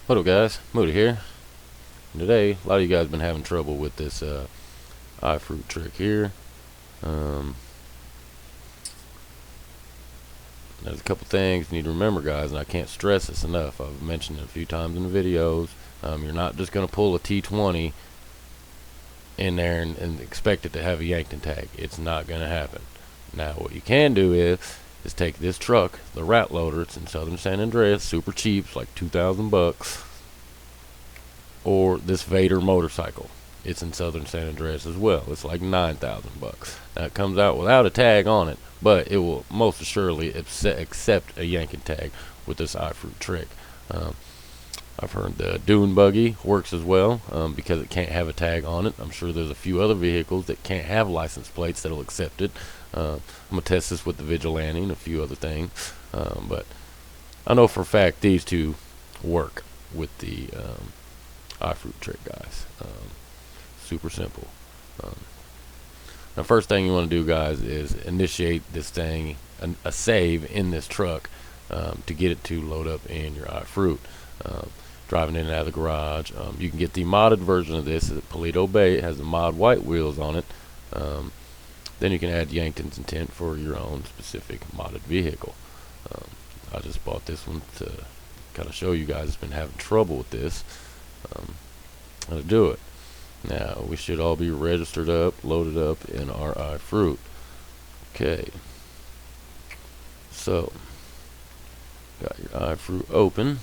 What up, guys? Moody here. And today, a lot of you guys have been having trouble with this Ifruit trick here. Um, there's a couple things you need to remember, guys, and I can't stress this enough. I've mentioned it a few times in the videos. You're not just going to pull a T20 in there and expect it to have a Yankton tag. It's not going to happen. Now, what you can do is take this truck, the rat loader. It's in Southern San Andreas, super cheap. It's like 2,000 bucks. Or this Vader motorcycle. It's in Southern San Andreas as well. It's like 9,000 bucks. Now it comes out without a tag on it, but it will most assuredly accept a Yankton tag with this Ifruit trick. I've heard the Dune buggy works as well because it can't have a tag on it. I'm sure there's a few other vehicles that can't have license plates that'll accept it. I'm gonna test this with the Vigilante and a few other things, but I know for a fact these two work with the Ifruit trick, guys. Super simple. Now, first thing you want to do, guys, is initiate this thing, a save in this truck to get it to load up in your Ifruit. Driving in and out of the garage. You can get the modded version of this at Paleto Bay. It has the mod white wheels on it. Then you can add Yankton's intent for your own specific modded vehicle. I just bought this one to kind of show you guys been having trouble with this. How to do it. Now we should all be registered up, loaded up in our Ifruit. Okay. So got your Ifruit open.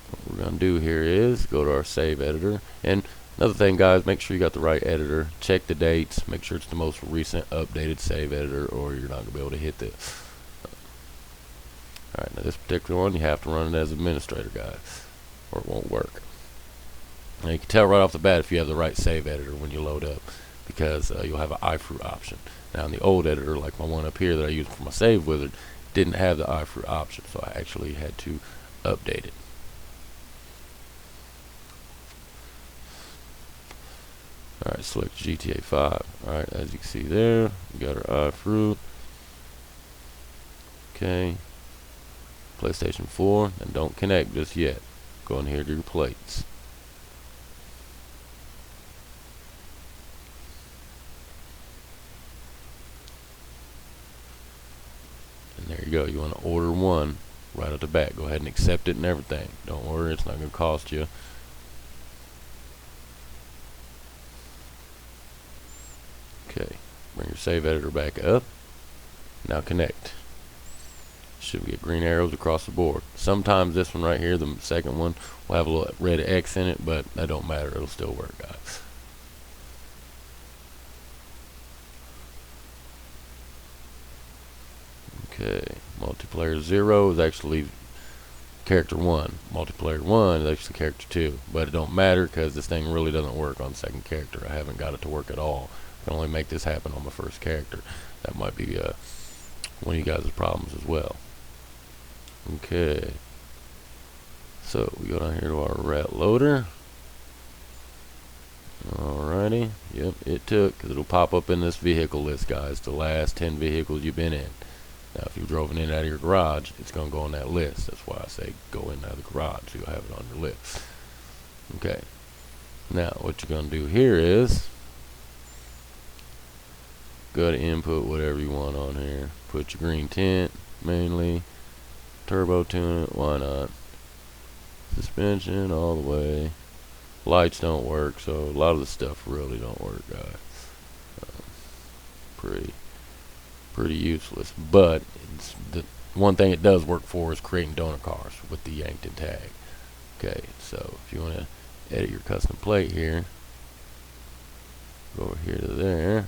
What we're gonna do here is go to our save editor. And another thing, guys, make sure you got the right editor. Check the dates. Make sure it's the most recent updated save editor, or you're not gonna be able to hit this. Alright, now this particular one you have to run it as administrator, guys, or it won't work. Now you can tell right off the bat if you have the right save editor when you load up, because you'll have an Ifruit option. Now in the old editor, like my one up here that I used for my save wizard, didn't have the Ifruit option, so I actually had to update it. Alright, select GTA5. Alright, as you can see there, we got our Ifruit. Okay. PlayStation 4, and don't connect just yet. Go in here to your plates. And there you go. You want to order one right at the back. Go ahead and accept it and everything. Don't worry, it's not going to cost you. Okay, bring your save editor back up. Now connect. Should get green arrows across the board. Sometimes this one right here, the second one, will have a little red X in it, but that don't matter. It'll still work, guys. Okay, multiplayer 0 is actually character 1. Multiplayer 1 is actually character 2, but it don't matter because this thing really doesn't work on second character. I haven't got it to work at all. I can only make this happen on my first character. That might be one of you guys' problems as well. Okay, so we go down here to our rat loader. Alrighty, yep, it took, because it'll pop up in this vehicle list, guys, the last 10 vehicles you've been in. Now if you've driven in and out of your garage, it's going to go on that list. That's why I say go in and out of the garage, so you'll have it on your list. Okay, now what you're going to do here is go to input whatever you want on here. Put your green tint mainly, turbo tune it, why not, suspension all the way. Lights don't work, so a lot of the stuff really don't work, guys. Pretty useless, but it's the one thing it does work for is creating donor cars with the Yankton tag. Okay, so if you want to edit your custom plate here, go over here to there.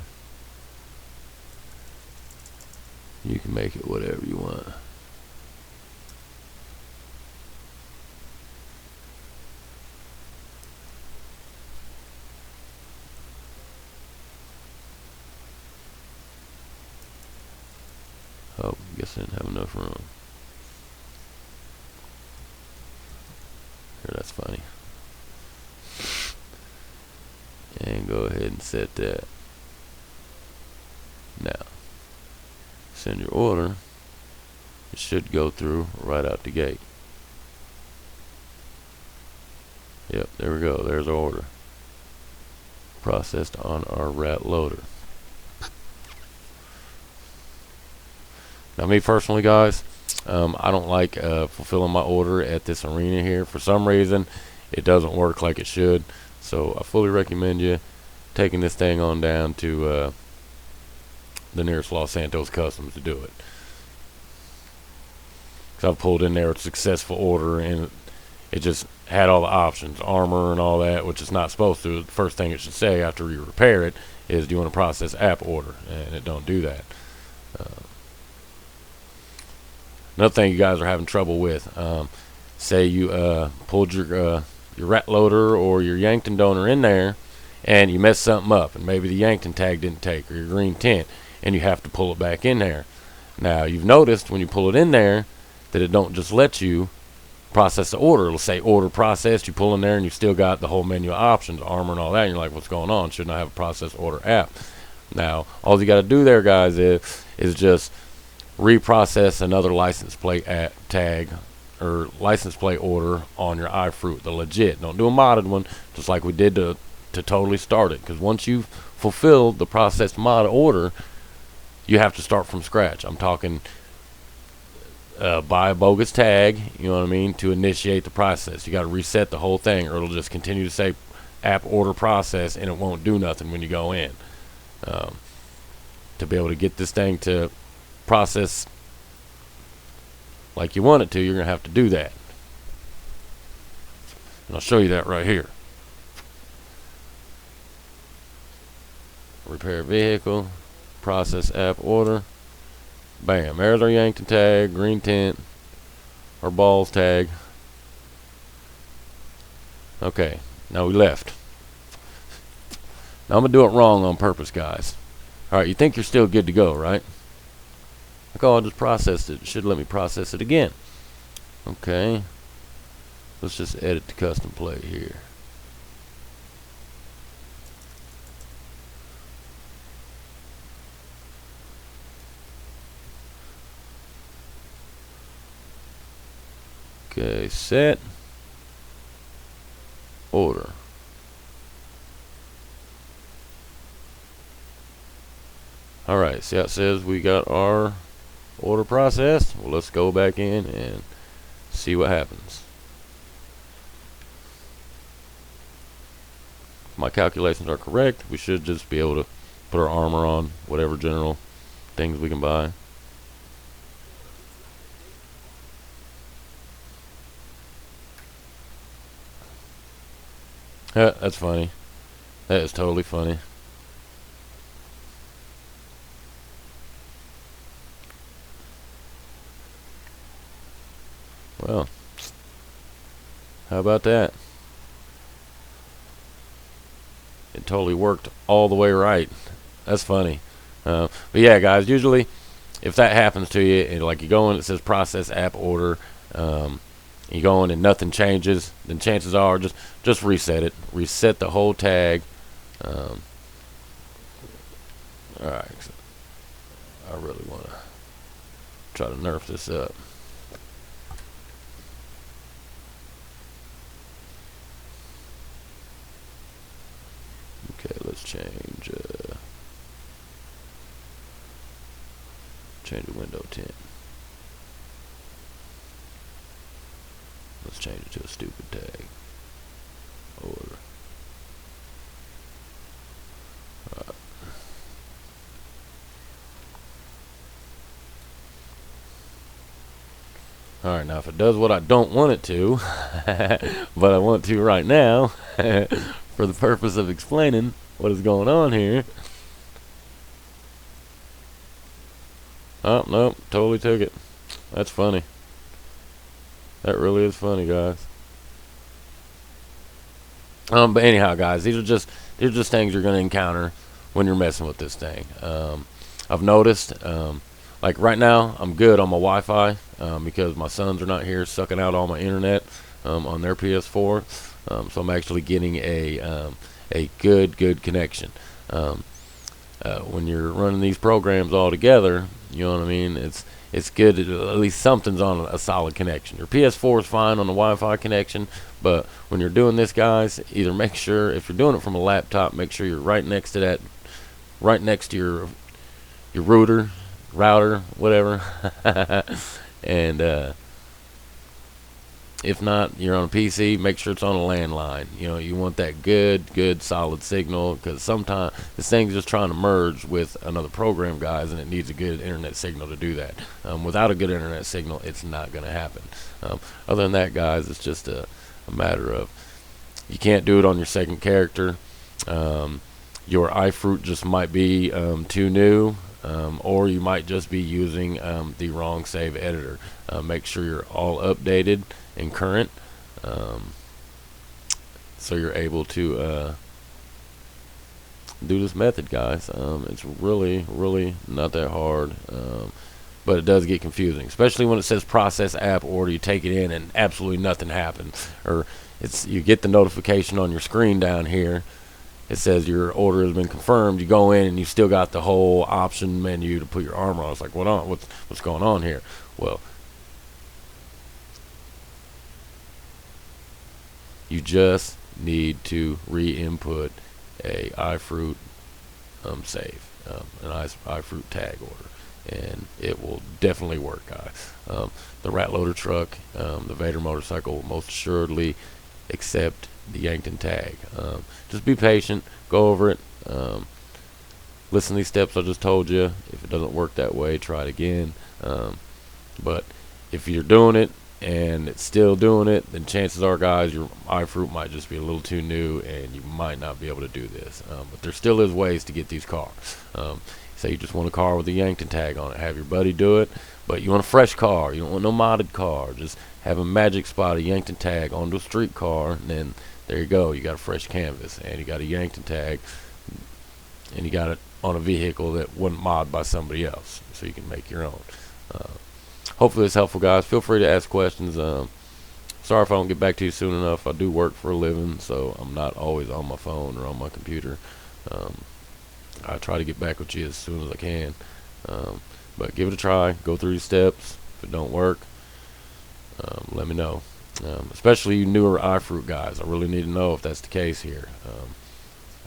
You can make it whatever you want. Oh, guess I didn't have enough room. Here, that's funny. And go ahead and set that. Now, send your order. It should go through right out the gate. Yep, there we go. There's our order. Processed on our rat loader. Now, me personally, guys, I don't like fulfilling my order at this arena here. For some reason, it doesn't work like it should. So I fully recommend you taking this thing on down to the nearest Los Santos Customs to do it. Because I've pulled in there a successful order, and it just had all the options, armor and all that, which it's not supposed to. The first thing it should say after you repair it is, do you want to process app order? And it don't do that. Another thing you guys are having trouble with, say you pulled your rat loader or your Yankton donor in there, and you mess something up, and maybe the Yankton tag didn't take, or your green tint, and you have to pull it back in there. Now, you've noticed when you pull it in there that it don't just let you process the order. It'll say order processed. You pull in there and you still got the whole menu of options, armor and all that, and you're like, what's going on? Shouldn't I have a process order app? Now, all you got to do there, guys, is just reprocess another license plate tag or license plate order on your Ifruit, the legit. Don't do a modded one, just like we did to totally start it. Because once you've fulfilled the processed mod order, you have to start from scratch. I'm talking buy a bogus tag, you know what I mean, to initiate the process. You got to reset the whole thing, or it'll just continue to say app order process, and it won't do nothing when you go in. To be able to get this thing to process like you want it to, you're going to have to do that. And I'll show you that right here. Repair vehicle, process app order. Bam, there's our Yankton tag, green tint, our balls tag. Okay, now we left. Now I'm going to do it wrong on purpose, guys. Alright, you think you're still good to go, right? Like, oh, I just processed it. It should let me process it again. Okay. Let's just edit the custom plate here. Okay, set. Order. Alright, see how it says we got our order processed? Well, let's go back in and see what happens. If my calculations are correct, we should just be able to put our armor on, whatever general things we can buy. That's funny. That is totally funny. Well, how about that? It totally worked all the way right. That's funny. But yeah, guys, usually if that happens to you, and like you go in, it says process app order, you go in and nothing changes, then chances are just reset it. Reset the whole tag. Alright, so I really want to try to nerf this up. Okay, let's change the window tint. Let's change it to a stupid tag. Order. Alright, now if it does what I don't want it to, but I want to right now, for the purpose of explaining what is going on here. Oh, nope, totally took it. That's funny. That really is funny, guys. But anyhow, guys, these are just things you're going to encounter when you're messing with this thing. I've noticed, like right now, I'm good on my Wi-Fi because my sons are not here sucking out all my internet on their PS4. So I'm actually getting a good connection. When you're running these programs all together, you know what I mean. it's good at least something's on a solid connection. Your PS4 is fine on the Wi-Fi connection, but when you're doing this, guys, either make sure, if you're doing it from a laptop, make sure you're right next to that, right next to your router, whatever. And if not, you're on a PC, make sure it's on a landline. You know, you want that good, solid signal, because sometimes this thing's just trying to merge with another program, guys, and it needs a good internet signal to do that. Without a good internet signal, it's not going to happen. Other than that, guys, it's just a matter of, you can't do it on your second character. Your iFruit just might be too new, or you might just be using the wrong save editor. Make sure you're all updated and current, so you're able to do this method, guys. It's really not that hard, but it does get confusing, especially when it says process app order. You take it in and absolutely nothing happens, or you get the notification on your screen down here. It says your order has been confirmed. You go in and you still got the whole option menu to put your armor on. It's like, what's going on here? Well, you just need to re-input a iFruit save, an iFruit tag order, and it will definitely work, guys. The Rat Loader truck, the Vader motorcycle will most assuredly accept the Yankton tag. Just be patient, go over it, listen to these steps I just told you. If it doesn't work that way, try it again. But if you're doing it and it's still doing it, then chances are, guys, your iFruit might just be a little too new and you might not be able to do this. But there still is ways to get these cars. Say you just want a car with a Yankton tag on it, have your buddy do it, but you want a fresh car, you don't want no modded car. Just have a magic spot, a Yankton tag onto a street car, and then there you go, you got a fresh canvas, and you got a Yankton tag, and you got it on a vehicle that wasn't modded by somebody else, so you can make your own. Hopefully it's helpful, guys. Feel free to ask questions. Sorry if I don't get back to you soon enough. I do work for a living, so I'm not always on my phone or on my computer. I try to get back with you as soon as I can. But give it a try. Go through your steps. If it don't work, let me know. Especially you newer iFruit guys. I really need to know if that's the case here.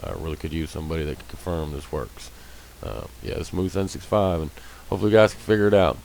I really could use somebody that can confirm this works. Yeah, this is Smooth 765, and hopefully you guys can figure it out.